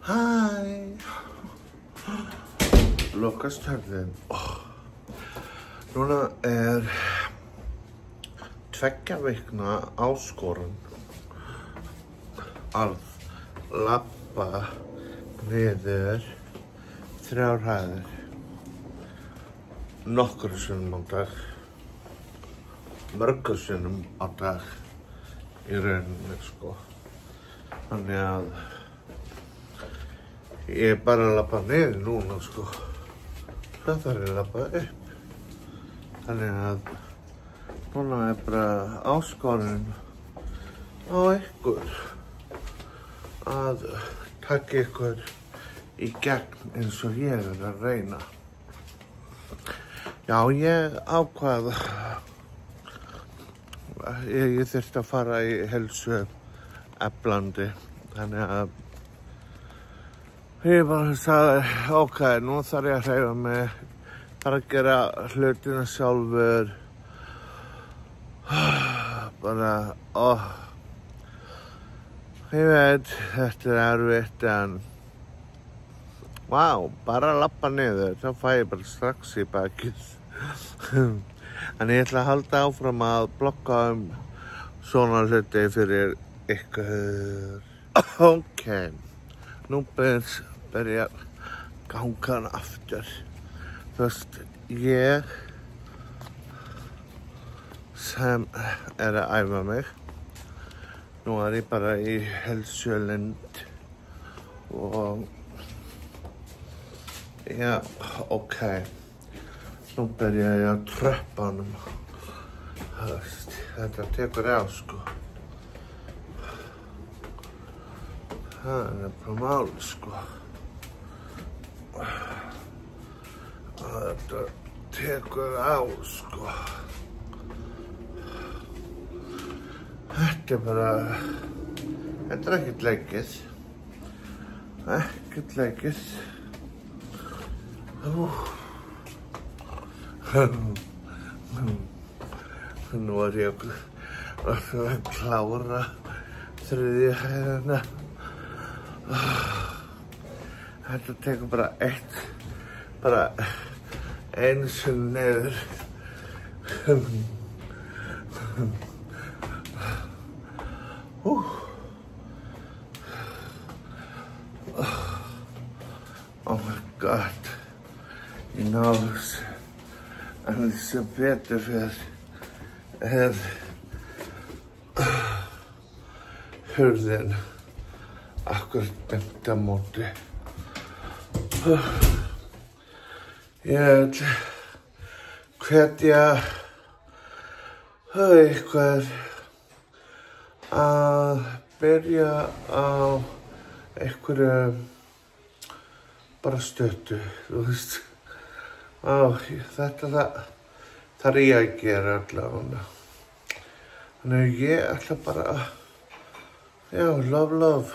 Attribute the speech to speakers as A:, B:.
A: Hæ. Lokast hörðin. Núna 2 vikna áskorun að labba niður 3 hæðir. Nokkrum sinnum á dag. Mörgum sinnum á dag í rauninni, sko. Þannig að ég bara að labba niður núna, sko. Svo þarf ég að labba upp. Þannig að núna bara áskorun á ykkur að taka ykkur í gegn eins og ég að reyna. Já, ég ákvað ég þurfti að fara í heilsueflandi, þannig að ég bara sagði, ok, nú þarf ég að hreyfa mig, bara að gera hlutina sjálfur, bara, ég veit, þetta erfitt, en vá, bara að labba niður, þá fæ ég bara strax í bakið. En ég ætla að halda áfram að blogga svona hluti fyrir ykkur. Ok, nú byrja gangan aftur. Þú veist, ég sem að æfa mig. Nú ég bara í heilsulind og já, ok. Nú byrja ég á tröppunum. Þetta tekur á, sko. Það bara mál, sko. Þetta tekur á, sko. Þetta bara... Þetta ekkert leikið. Ekkert leikið. Nú ég að klára 3. hæðina. Þetta tekur bara einu sinni niður. Oh my God. Ég náðu þessu. En sem betur fyrir hurðin akkurat beint á móti. Ég vil hvetja ykkur að byrja á einhverju bara stöttu, þú veist. Þetta þarf ég að gera allavega. Þannig að ég ætla bara, já, love.